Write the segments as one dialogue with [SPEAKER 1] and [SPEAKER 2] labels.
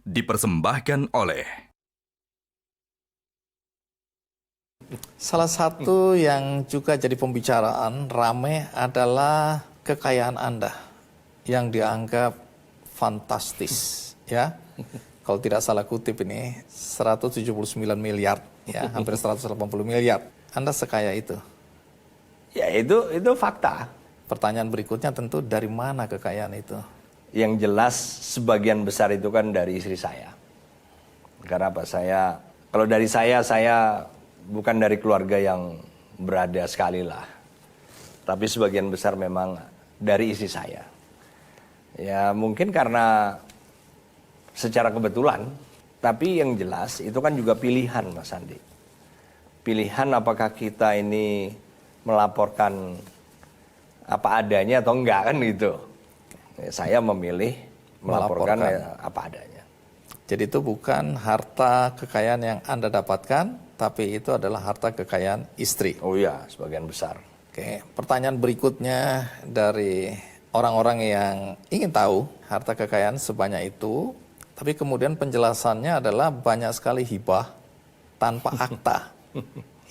[SPEAKER 1] dipersembahkan oleh
[SPEAKER 2] Salah satu yang juga jadi pembicaraan rame adalah kekayaan Anda yang dianggap fantastis, ya. Kalau tidak salah kutip ini 179 miliar, ya, hampir 180 miliar. Anda sekaya itu.
[SPEAKER 3] Ya itu fakta.
[SPEAKER 2] Pertanyaan berikutnya tentu dari mana kekayaan itu?
[SPEAKER 3] Yang jelas sebagian besar itu kan dari istri saya. Karena apa? Kalau dari saya bukan dari keluarga yang berada sekali lah. Tapi sebagian besar memang dari istri saya. Ya mungkin karena secara kebetulan. Tapi yang jelas itu kan juga pilihan, Mas Andi. Pilihan apakah kita ini melaporkan apa adanya atau enggak kan gitu. Saya memilih melaporkan apa adanya.
[SPEAKER 2] Jadi itu bukan harta kekayaan yang Anda dapatkan, tapi itu adalah harta kekayaan istri.
[SPEAKER 3] Oh iya, sebagian besar.
[SPEAKER 2] Oke, pertanyaan berikutnya dari orang-orang yang ingin tahu harta kekayaan sebanyak itu, tapi kemudian penjelasannya adalah banyak sekali hibah tanpa akta.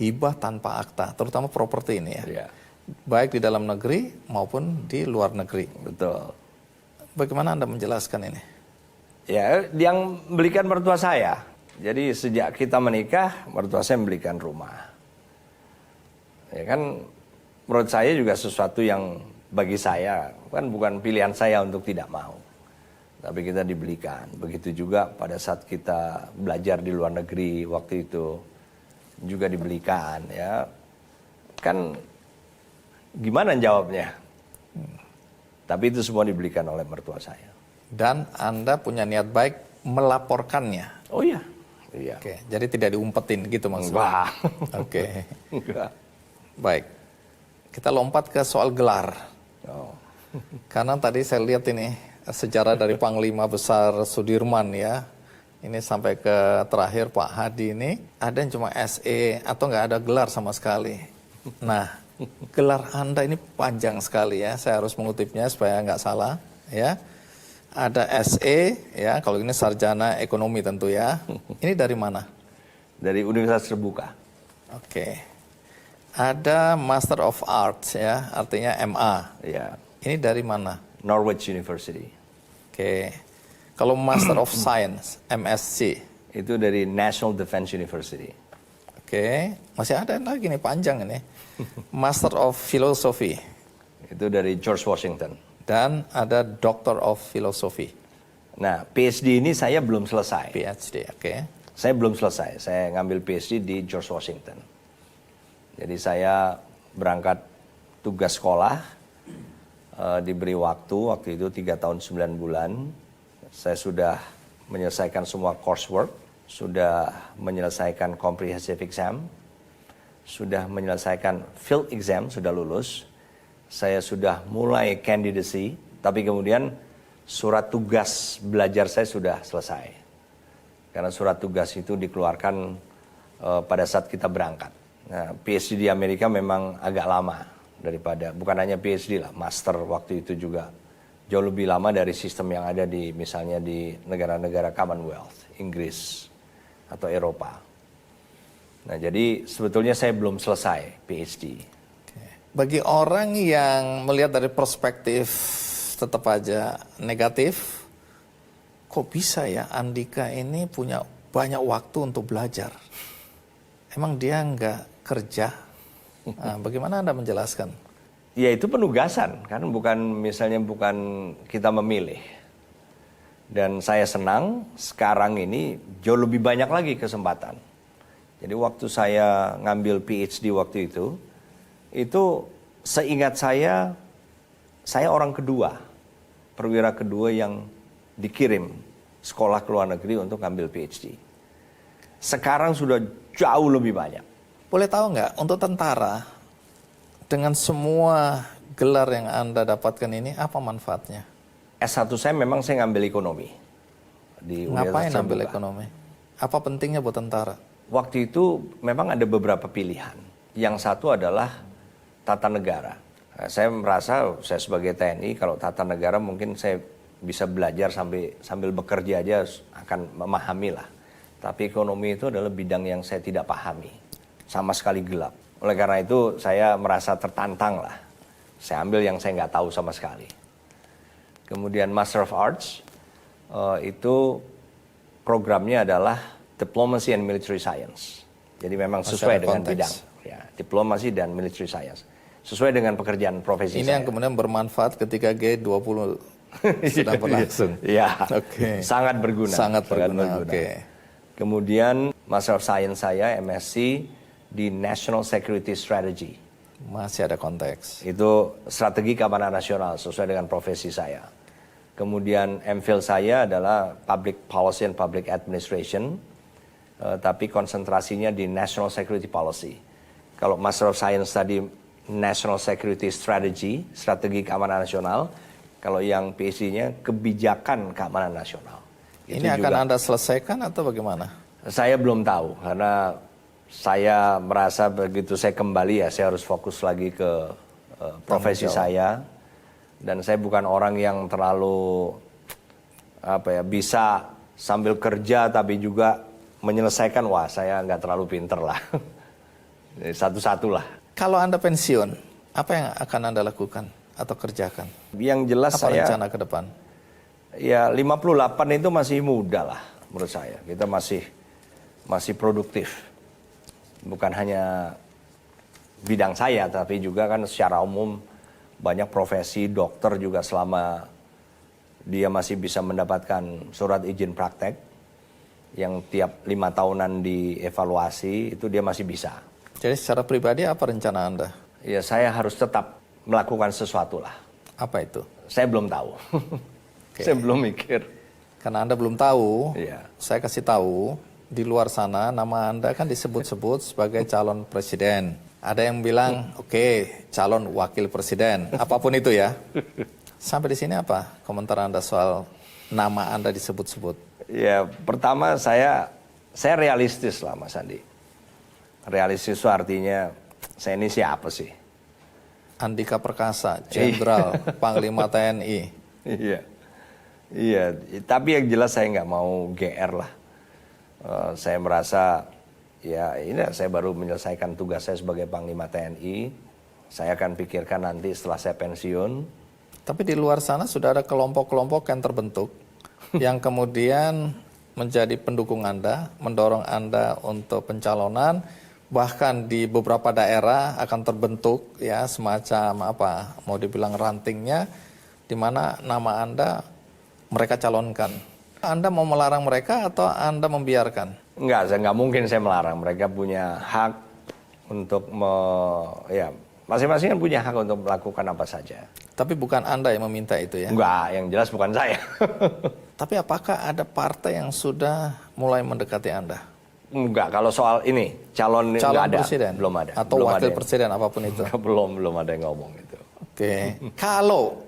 [SPEAKER 2] Hibah tanpa akta, terutama properti ini ya.
[SPEAKER 3] Iya.
[SPEAKER 2] Baik di dalam negeri maupun di luar negeri.
[SPEAKER 3] Betul.
[SPEAKER 2] Bagaimana Anda menjelaskan ini?
[SPEAKER 3] Ya, yang belikan mertua saya. Jadi sejak kita menikah, mertua saya membelikan rumah. Ya kan, menurut saya juga sesuatu yang bagi saya, kan bukan pilihan saya untuk tidak mau. Tapi kita dibelikan. Begitu juga pada saat kita belajar di luar negeri waktu itu, juga dibelikan. Ya, kan gimana jawabnya? Tapi itu semua dibelikan oleh mertua saya.
[SPEAKER 2] Dan Anda punya niat baik melaporkannya.
[SPEAKER 3] Oh iya. Iya.
[SPEAKER 2] Oke, jadi tidak diumpetin gitu maksudnya.
[SPEAKER 3] Wah.
[SPEAKER 2] Oke.
[SPEAKER 3] Enggak.
[SPEAKER 2] Baik. Kita lompat ke soal gelar.
[SPEAKER 3] Oh.
[SPEAKER 2] Karena tadi saya lihat ini sejarah dari Panglima Besar Sudirman ya. Ini sampai ke terakhir Pak Hadi ini ada yang cuma SE atau nggak ada gelar sama sekali. Nah, gelar Anda ini panjang sekali ya. Saya harus mengutipnya supaya nggak salah ya. Ada SE ya, kalau ini sarjana ekonomi tentu ya. Ini dari mana?
[SPEAKER 3] Dari Universitas Terbuka.
[SPEAKER 2] Oke. Ada Master of Arts ya, artinya MA.
[SPEAKER 3] Ya.
[SPEAKER 2] Ini dari mana?
[SPEAKER 3] Norwich University.
[SPEAKER 2] Oke. Kalau Master of Science, MSc.
[SPEAKER 3] Itu dari National Defense University.
[SPEAKER 2] Oke. Masih ada lagi nih panjang ini. Master of Philosophy.
[SPEAKER 3] Itu dari George Washington.
[SPEAKER 2] Dan ada Doctor of Philosophy.
[SPEAKER 3] Nah, PhD ini saya belum selesai.
[SPEAKER 2] PhD, oke.
[SPEAKER 3] Saya belum selesai. Saya ngambil PhD di George Washington. Jadi saya berangkat tugas sekolah, diberi waktu itu 3 tahun 9 bulan. Saya sudah menyelesaikan semua coursework, sudah menyelesaikan comprehensive exam, sudah menyelesaikan field exam, sudah lulus. Saya sudah mulai candidacy, tapi kemudian surat tugas belajar saya sudah selesai. Karena surat tugas itu dikeluarkan pada saat kita berangkat. Nah, PhD di Amerika memang agak lama daripada, bukan hanya PhD lah, master waktu itu juga jauh lebih lama dari sistem yang ada di misalnya di negara-negara Commonwealth, Inggris atau Eropa. Nah, jadi sebetulnya saya belum selesai PhD.
[SPEAKER 2] Bagi orang yang melihat dari perspektif tetap aja negatif, kok bisa ya Andika ini punya banyak waktu untuk belajar? Emang dia nggak kerja? Nah, bagaimana Anda menjelaskan?
[SPEAKER 3] Ya itu penugasan, kan bukan kita memilih. Dan saya senang sekarang ini jauh lebih banyak lagi kesempatan. Jadi waktu saya ngambil PhD waktu itu seingat saya orang kedua, perwira kedua yang dikirim sekolah ke luar negeri untuk ngambil PhD. Sekarang sudah jauh lebih banyak.
[SPEAKER 2] Boleh tahu nggak, untuk tentara, dengan semua gelar yang Anda dapatkan ini, apa manfaatnya?
[SPEAKER 3] S1 saya memang saya ngambil ekonomi.
[SPEAKER 2] Ngapain ambil ekonomi? Apa pentingnya buat tentara?
[SPEAKER 3] Waktu itu memang ada beberapa pilihan. Yang satu adalah tata negara. Nah, saya merasa saya sebagai TNI kalau tata negara mungkin saya bisa belajar sambil bekerja aja akan memahami lah. Tapi ekonomi itu adalah bidang yang saya tidak pahami, sama sekali gelap. Oleh karena itu saya merasa tertantang lah. Saya ambil yang saya nggak tahu sama sekali. Kemudian Master of Arts, itu programnya adalah Diplomacy and Military Science. Jadi memang sesuai dengan bidang. Ya, diplomasi dan military science. Sesuai dengan pekerjaan profesi
[SPEAKER 2] Ini
[SPEAKER 3] saya.
[SPEAKER 2] yang kemudian bermanfaat ketika G20 sedang berlangsung.
[SPEAKER 3] Ya,
[SPEAKER 2] Oke.
[SPEAKER 3] sangat berguna.
[SPEAKER 2] Sangat berguna. Oke.
[SPEAKER 3] Kemudian Master of Science saya, MSc, di National Security Strategy.
[SPEAKER 2] Masih ada konteks.
[SPEAKER 3] Itu strategi keamanan nasional sesuai dengan profesi saya. Kemudian MPhil saya adalah Public Policy and Public Administration, tapi konsentrasinya di National Security Policy. Kalau Master of Science tadi National Security Strategy, strategi keamanan nasional. Kalau yang PhD-nya kebijakan keamanan nasional.
[SPEAKER 2] Ini akan Anda selesaikan atau bagaimana?
[SPEAKER 3] Saya belum tahu karena saya merasa begitu saya kembali ya saya harus fokus lagi ke profesi saya. Dan saya bukan orang yang terlalu bisa sambil kerja tapi juga menyelesaikan. Wah, saya nggak terlalu pinter lah. Satu-satu lah.
[SPEAKER 2] Kalau Anda pensiun, apa yang akan Anda lakukan atau kerjakan?
[SPEAKER 3] Yang jelas
[SPEAKER 2] apa rencana ke depan?
[SPEAKER 3] Ya 58 itu masih muda lah menurut saya. Kita masih produktif. Bukan hanya bidang saya, tapi juga kan secara umum banyak profesi dokter juga selama dia masih bisa mendapatkan surat izin praktek yang tiap 5 tahunan dievaluasi, itu dia masih bisa.
[SPEAKER 2] Jadi secara pribadi apa rencana Anda?
[SPEAKER 3] Ya saya harus tetap melakukan sesuatu lah.
[SPEAKER 2] Apa itu?
[SPEAKER 3] Saya belum tahu. Saya belum mikir.
[SPEAKER 2] Karena Anda belum tahu,
[SPEAKER 3] Iya.
[SPEAKER 2] saya kasih tahu, di luar sana nama Anda kan disebut-sebut sebagai calon presiden. Ada yang bilang, oke, calon wakil presiden, apapun itu ya. Sampai di sini apa komentar Anda soal nama Anda disebut-sebut?
[SPEAKER 3] Ya, pertama saya realistis lah Mas Andi. Realistis itu artinya saya ini siapa sih?
[SPEAKER 2] Andika Perkasa, Jenderal, Panglima TNI.
[SPEAKER 3] Iya. Tapi yang jelas saya nggak mau GR lah. Saya merasa ya ini saya baru menyelesaikan tugas saya sebagai Panglima TNI. Saya akan pikirkan nanti setelah saya pensiun.
[SPEAKER 2] Tapi di luar sana sudah ada kelompok-kelompok yang terbentuk yang kemudian menjadi pendukung Anda, mendorong Anda untuk pencalonan. Bahkan di beberapa daerah akan terbentuk ya semacam mau dibilang rantingnya, di mana nama Anda mereka calonkan. Anda mau melarang mereka atau Anda membiarkan?
[SPEAKER 3] Enggak, nggak mungkin saya melarang. Mereka punya hak untuk masing-masing kan punya hak untuk melakukan apa saja.
[SPEAKER 2] Tapi bukan Anda yang meminta itu ya?
[SPEAKER 3] Enggak, yang jelas bukan saya.
[SPEAKER 2] Tapi apakah ada partai yang sudah mulai mendekati Anda?
[SPEAKER 3] Enggak, kalau soal ini calon nggak ada,
[SPEAKER 2] presiden?
[SPEAKER 3] Belum ada.
[SPEAKER 2] Atau
[SPEAKER 3] belum
[SPEAKER 2] wakil
[SPEAKER 3] ada
[SPEAKER 2] presiden apapun itu?
[SPEAKER 3] belum ada yang ngomong itu.
[SPEAKER 2] Oke, kalau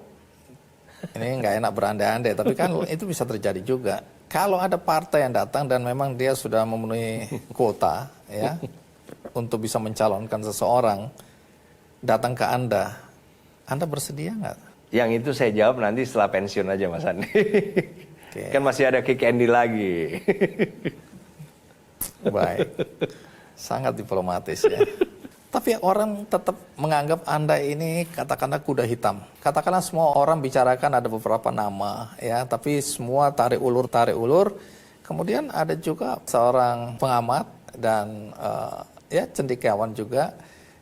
[SPEAKER 2] ini nggak enak berandai-andai, tapi kan itu bisa terjadi juga. Kalau ada partai yang datang dan memang dia sudah memenuhi kuota ya untuk bisa mencalonkan seseorang datang ke Anda bersedia nggak?
[SPEAKER 3] Yang itu saya jawab nanti setelah pensiun aja Mas Andi.
[SPEAKER 2] Okay.
[SPEAKER 3] Kan masih ada kick Andy lagi.
[SPEAKER 2] Baik, sangat diplomatis ya. Tapi orang tetap menganggap Anda ini katakanlah kuda hitam. Katakanlah semua orang bicarakan ada beberapa nama ya, tapi semua tarik ulur. Kemudian ada juga seorang pengamat dan cendekiawan juga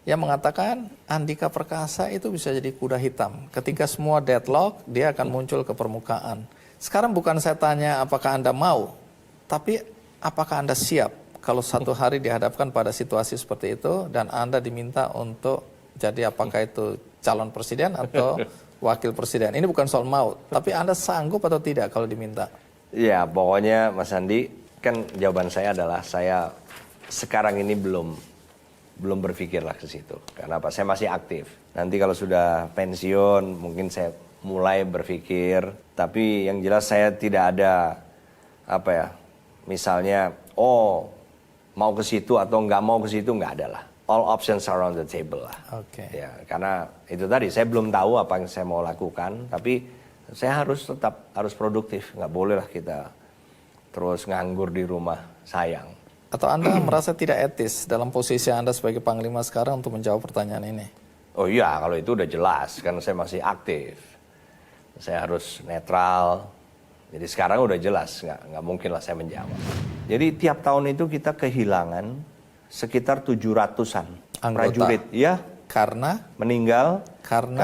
[SPEAKER 2] yang mengatakan Andika Perkasa itu bisa jadi kuda hitam. Ketika semua deadlock, dia akan muncul ke permukaan. Sekarang bukan saya tanya apakah Anda mau, tapi apakah Anda siap kalau satu hari dihadapkan pada situasi seperti itu dan Anda diminta untuk jadi apakah itu calon presiden atau wakil presiden. Ini bukan soal mau, tapi Anda sanggup atau tidak kalau diminta?
[SPEAKER 3] Ya, pokoknya Mas Andi, kan jawaban saya adalah saya sekarang ini belum berpikirlah ke situ. Karena apa? Saya masih aktif. Nanti kalau sudah pensiun mungkin saya mulai berpikir, tapi yang jelas saya tidak ada misalnya mau ke situ atau nggak mau ke situ, nggak ada lah. All options are on the table lah.
[SPEAKER 2] Oke.
[SPEAKER 3] Ya, karena itu tadi saya belum tahu apa yang saya mau lakukan, tapi Saya harus produktif, nggak boleh lah kita terus nganggur di rumah, sayang.
[SPEAKER 2] Atau Anda merasa tidak etis dalam posisi Anda sebagai Panglima sekarang untuk menjawab pertanyaan ini?
[SPEAKER 3] Oh iya, kalau itu udah jelas, kan saya masih aktif. Saya harus netral. Jadi sekarang udah jelas, nggak mungkin lah saya menjawab. Jadi tiap tahun itu kita kehilangan sekitar 700-an
[SPEAKER 2] Anggota.
[SPEAKER 3] prajurit, ya,
[SPEAKER 2] Karena
[SPEAKER 3] meninggal
[SPEAKER 2] karena